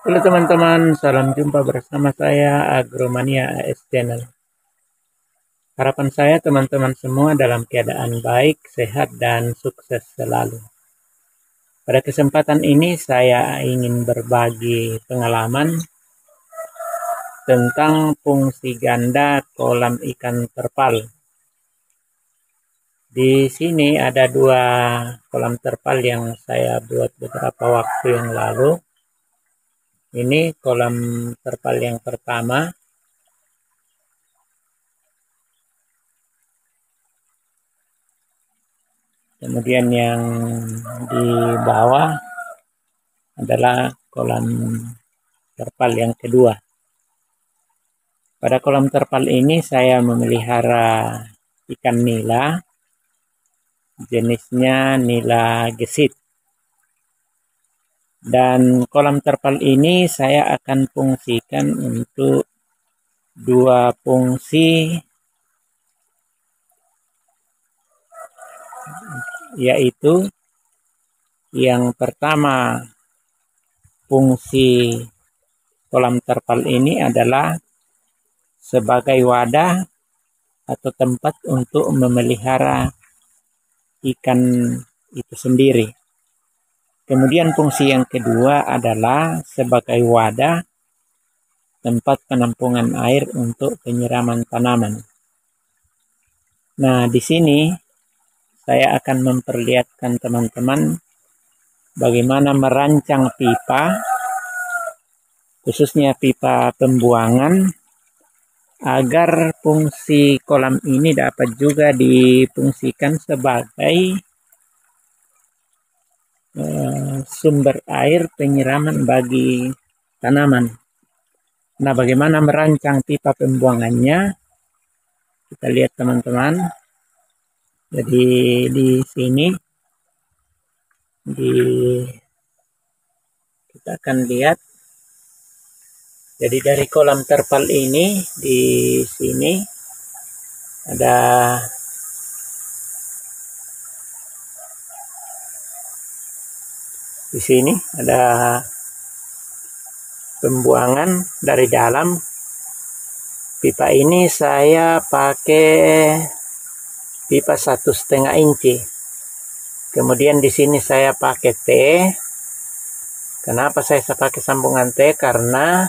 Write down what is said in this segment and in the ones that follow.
Halo teman-teman, salam jumpa bersama saya Agromania AS Channel. Harapan saya teman-teman semua dalam keadaan baik, sehat, dan sukses selalu. Pada kesempatan ini saya ingin berbagi pengalaman tentang fungsi ganda kolam ikan terpal. Di sini ada dua kolam terpal yang saya buat beberapa waktu yang lalu. Ini kolam terpal yang pertama. Kemudian yang di bawah adalah kolam terpal yang kedua. Pada kolam terpal ini saya memelihara ikan nila, jenisnya nila gesit. Dan kolam terpal ini saya akan fungsikan untuk dua fungsi, yaitu yang pertama, fungsi kolam terpal ini adalah sebagai wadah atau tempat untuk memelihara ikan itu sendiri. Kemudian fungsi yang kedua adalah sebagai wadah tempat penampungan air untuk penyiraman tanaman. Nah, di sini saya akan memperlihatkan teman-teman bagaimana merancang pipa, khususnya pipa pembuangan, agar fungsi kolam ini dapat juga difungsikan sebagai sumber air penyiraman bagi tanaman. Nah, bagaimana merancang pipa pembuangannya? Kita lihat teman-teman. Jadi di sini kita akan lihat. Jadi dari kolam terpal ini di sini ada pembuangan dari dalam. Pipa ini saya pakai pipa 1,5 inci. Kemudian di sini saya pakai T. Kenapa saya pakai sambungan T? Karena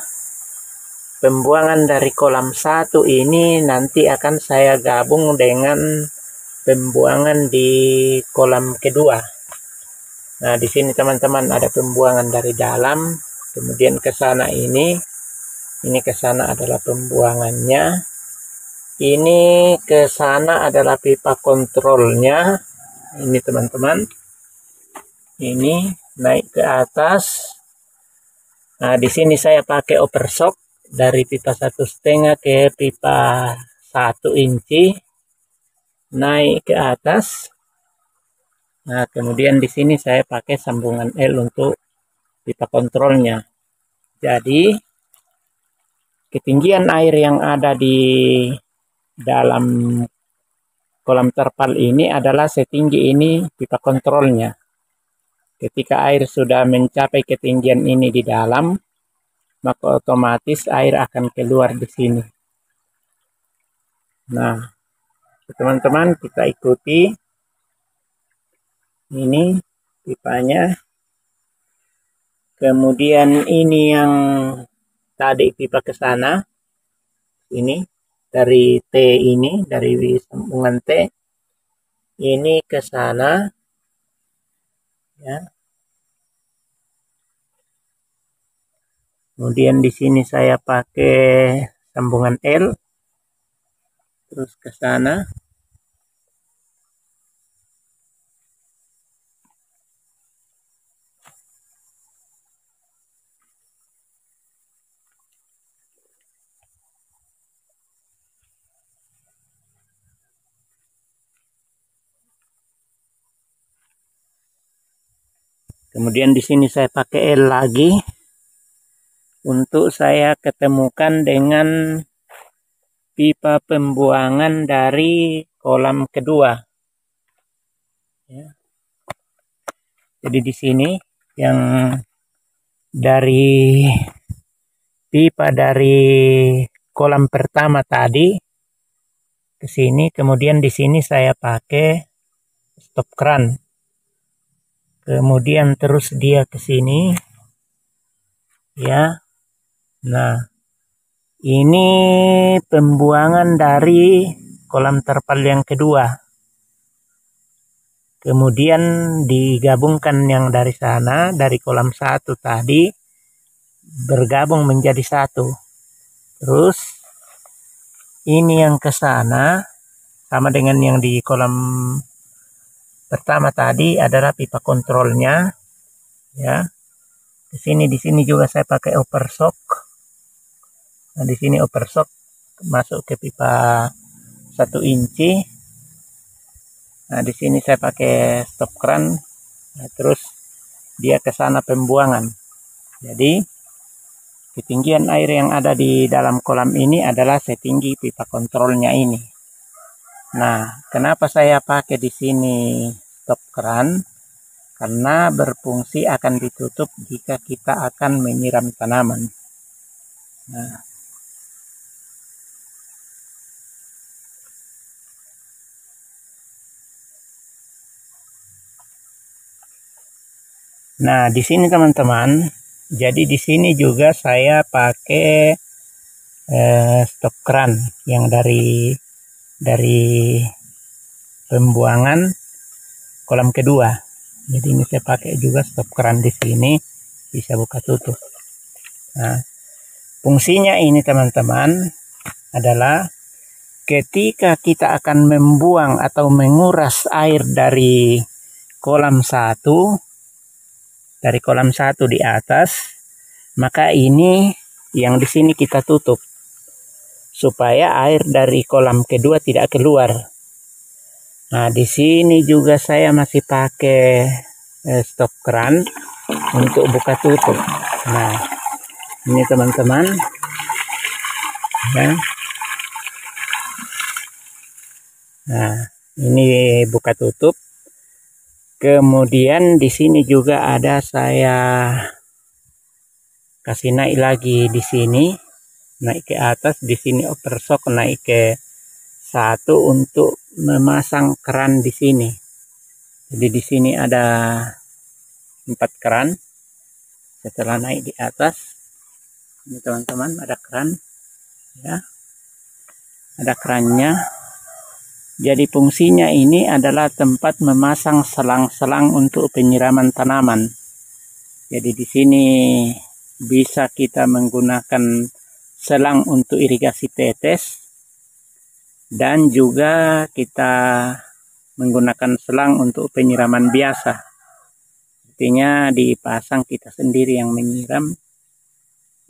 pembuangan dari kolam 1 ini nanti akan saya gabung dengan pembuangan di kolam kedua. Nah, di sini teman-teman ada pembuangan dari dalam, kemudian ke sana ini ke sana adalah pembuangannya. Ini ke sana adalah pipa kontrolnya. Ini teman-teman. Ini naik ke atas. Nah, di sini saya pakai overshock dari pipa 1,5 ke pipa 1 inci. Naik ke atas. Nah, kemudian di sini saya pakai sambungan L untuk pipa kontrolnya. Jadi, ketinggian air yang ada di dalam kolam terpal ini adalah setinggi ini pipa kontrolnya. Ketika air sudah mencapai ketinggian ini di dalam, maka otomatis air akan keluar di sini. Nah, teman-teman kita ikuti. Ini pipanya. Kemudian ini yang tadi pipa ke sana. Ini dari T ini, dari sambungan T. Ini ke sana. Ya. Kemudian di sini saya pakai sambungan L. Terus ke sana. Kemudian di sini saya pakai L lagi untuk saya ketemukan dengan pipa pembuangan dari kolam kedua. Ya. Jadi di sini yang dari pipa dari kolam pertama tadi ke sini, kemudian di sini saya pakai stop keran, kemudian terus dia ke sini ya. Nah, ini pembuangan dari kolam terpal yang kedua, kemudian digabungkan yang dari sana, dari kolam satu tadi bergabung menjadi satu. Terus ini yang ke sana sama dengan yang di kolam pertama tadi adalah pipa kontrolnya ya. Di sini juga saya pakai upper shock. Nah, di sini upper shock masuk ke pipa 1 inci. Nah, di sini saya pakai stop keran. Nah, terus dia ke sana pembuangan. Jadi ketinggian air yang ada di dalam kolam ini adalah setinggi pipa kontrolnya ini. Nah, kenapa saya pakai di sini stop keran? Karena berfungsi akan ditutup jika kita akan menyiram tanaman. Nah, di sini teman-teman, jadi di sini juga saya pakai stop keran yang dari pembuangan kolam kedua. Jadi ini saya pakai juga stop keran di sini, bisa buka tutup. Nah, fungsinya ini teman-teman adalah ketika kita akan membuang atau menguras air dari kolam satu, di atas, maka ini yang di sini kita tutup supaya air dari kolam kedua tidak keluar. Nah, di sini juga saya masih pakai stop keran untuk buka tutup. Nah, ini teman-teman ya. Nah, ini buka tutup. Kemudian di sini juga ada saya kasih naik lagi di sini, naik ke atas. Di sini upper shock naik ke 1 untuk memasang keran di sini. Jadi di sini ada 4 keran. Setelah naik di atas, ini teman-teman ada keran ya, ada kerannya. Jadi fungsinya ini adalah tempat memasang selang-selang untuk penyiraman tanaman. Jadi di sini bisa kita menggunakan selang untuk irigasi tetes, dan juga kita menggunakan selang untuk penyiraman biasa. Artinya dipasang kita sendiri yang menyiram.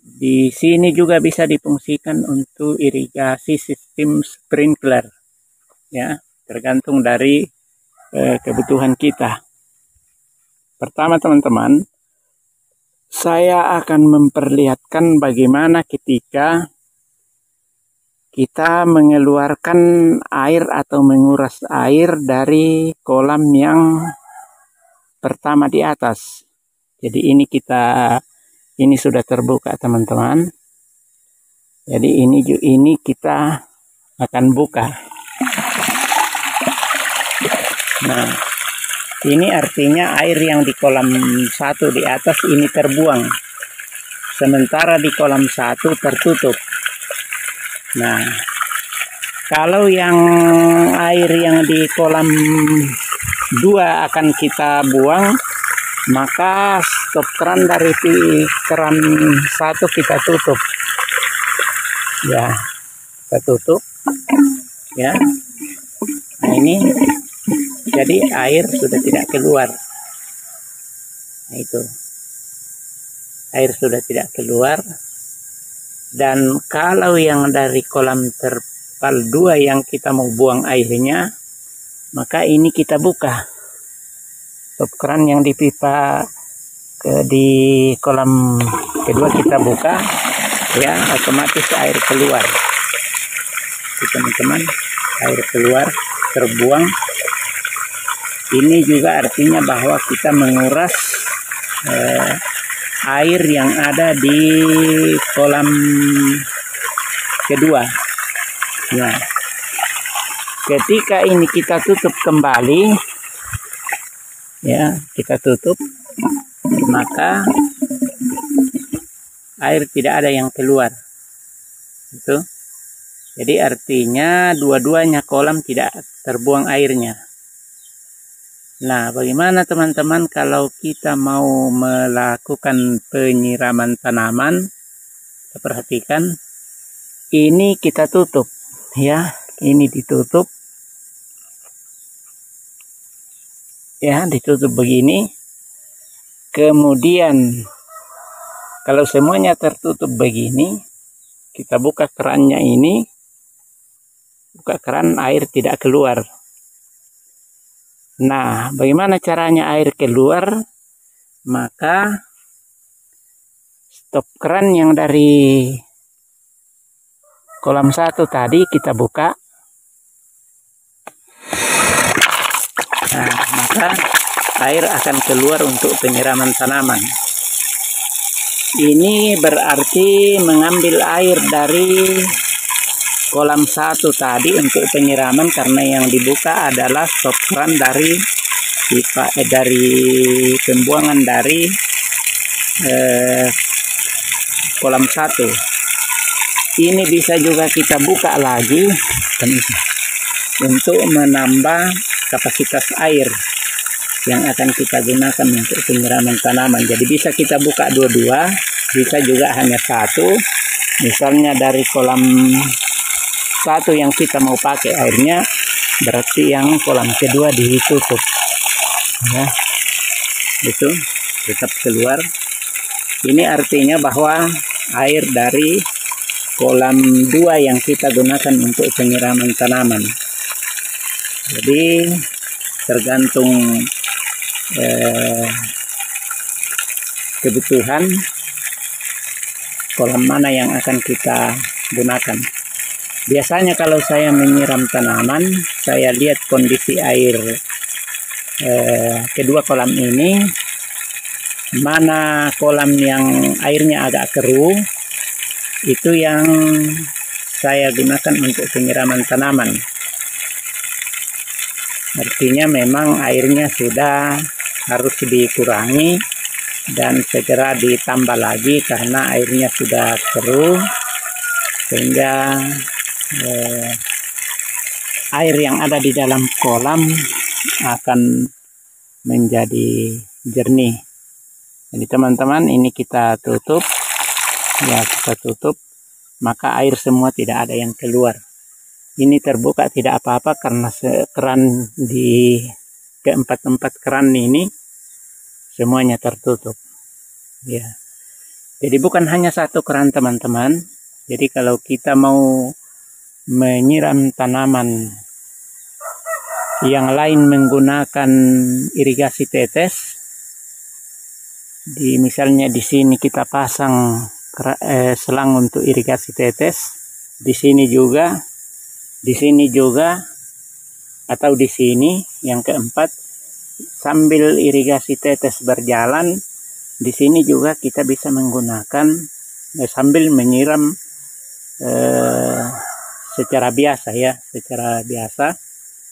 Di sini juga bisa difungsikan untuk irigasi sistem sprinkler. Ya, tergantung dari kebutuhan kita. Pertama teman-teman, saya akan memperlihatkan bagaimana ketika kita mengeluarkan air atau menguras air dari kolam yang pertama di atas. Jadi ini sudah terbuka teman-teman. Jadi ini kita akan buka. Nah, ini artinya air yang di kolam 1 di atas ini terbuang, sementara di kolam 1 tertutup. Nah, kalau yang air yang di kolam 2 akan kita buang, maka stop keran dari keran 1 kita tutup. Ya, kita tutup. Ya. Nah, ini jadi air sudah tidak keluar. Nah, itu. Air sudah tidak keluar. Dan kalau yang dari kolam terpal 2 yang kita mau buang airnya, maka ini kita buka. Stop keran yang di pipa di kolam kedua kita buka, ya, otomatis air keluar. Teman-teman, air keluar, terbuang. Ini juga artinya bahwa kita menguras air yang ada di kolam kedua. Nah, ketika ini kita tutup kembali, ya, kita tutup, maka air tidak ada yang keluar. Itu. Jadi artinya dua-duanya kolam tidak terbuang airnya. Nah, bagaimana teman-teman kalau kita mau melakukan penyiraman tanaman? Kita perhatikan, ini kita tutup, ya, ini ditutup, ya, ditutup begini. Kemudian kalau semuanya tertutup begini, kita buka kerannya ini, buka keran, air tidak keluar. Nah, bagaimana caranya air keluar? Maka stop keran yang dari kolam 1 tadi kita buka. Nah, maka air akan keluar untuk penyiraman tanaman. Ini berarti mengambil air dari kolam 1 tadi untuk penyiraman, karena yang dibuka adalah stop keran dari pembuangan dari kolam 1. Ini bisa juga kita buka lagi untuk menambah kapasitas air yang akan kita gunakan untuk penyiraman tanaman. Jadi bisa kita buka dua-dua, bisa juga hanya satu. Misalnya dari kolam 1 yang kita mau pakai airnya, berarti yang kolam kedua ditutup. Ya, itu tetap keluar. Ini artinya bahwa air dari kolam 2 yang kita gunakan untuk penyiraman tanaman. Jadi tergantung kebutuhan kolam mana yang akan kita gunakan. Biasanya kalau saya menyiram tanaman, saya lihat kondisi air kedua kolam ini, mana kolam yang airnya agak keruh, itu yang saya gunakan untuk penyiraman tanaman. Artinya memang airnya sudah harus dikurangi dan segera ditambah lagi karena airnya sudah keruh, sehingga air yang ada di dalam kolam akan menjadi jernih. Jadi teman-teman, ini kita tutup, ya, kita tutup, maka air semua tidak ada yang keluar. Ini terbuka tidak apa-apa karena keran di keempat keran ini semuanya tertutup. Ya. Jadi bukan hanya satu keran teman-teman. Jadi kalau kita mau menyiram tanaman yang lain menggunakan irigasi tetes, misalnya di sini kita pasang selang untuk irigasi tetes, di sini juga, atau di sini yang keempat, sambil irigasi tetes berjalan, di sini juga kita bisa menggunakan sambil menyiram secara biasa, ya, secara biasa.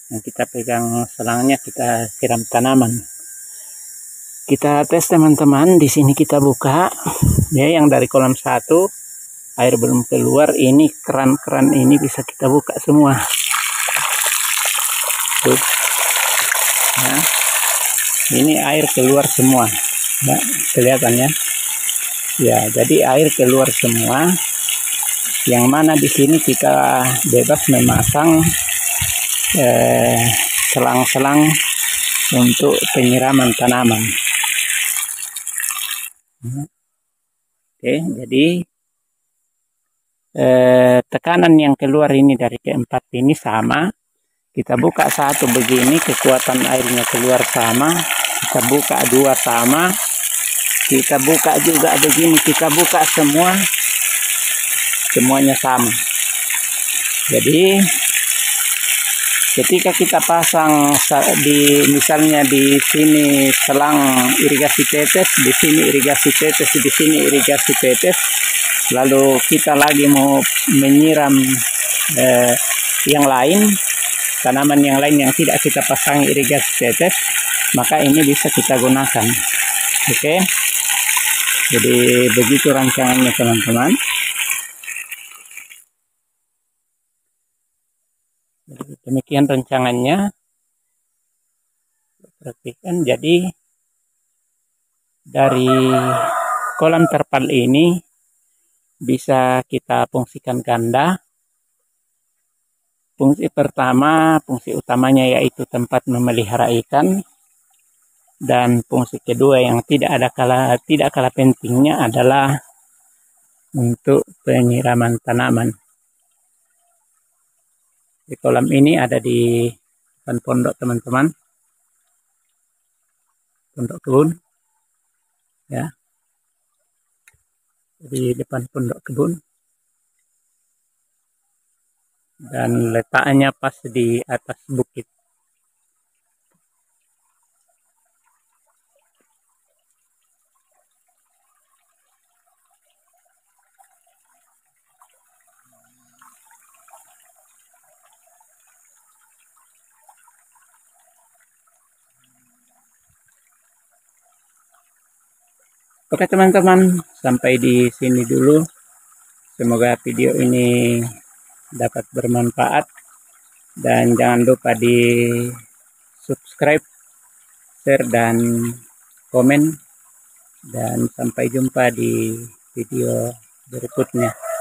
Yang kita pegang selangnya, kita siram tanaman. Kita tes teman-teman, di sini kita buka, ya, yang dari kolam 1 air belum keluar. Ini keran-keran ini bisa kita buka semua. Tuh. Ya. Ini air keluar semua. Ya, kelihatan ya. Ya, jadi air keluar semua. Yang mana di sini kita bebas memasang selang-selang untuk penyiraman tanaman. Oke, jadi tekanan yang keluar ini dari keempat ini sama. Kita buka satu begini, kekuatan airnya keluar sama. Kita buka dua sama. Kita buka juga begini, kita buka semua, semuanya sama. Jadi Ketika kita pasang misalnya di sini selang irigasi tetes, di sini irigasi tetes, di sini irigasi tetes, lalu kita lagi mau menyiram yang lain, tanaman yang lain yang tidak kita pasang irigasi tetes, maka ini bisa kita gunakan. Oke. Jadi begitu rancangannya teman-teman. Demikian rancangannya. Perhatikan, jadi dari kolam terpal ini bisa kita fungsikan ganda. Fungsi pertama, fungsi utamanya yaitu tempat memelihara ikan, dan fungsi kedua yang tidak kalah pentingnya adalah untuk penyiraman tanaman. Di kolam ini ada di depan pondok teman-teman, pondok kebun, ya, di depan pondok kebun, dan letaknya pas di atas bukit. Oke teman-teman, sampai di sini dulu. Semoga video ini dapat bermanfaat, dan jangan lupa di subscribe, share, dan komen, dan sampai jumpa di video berikutnya.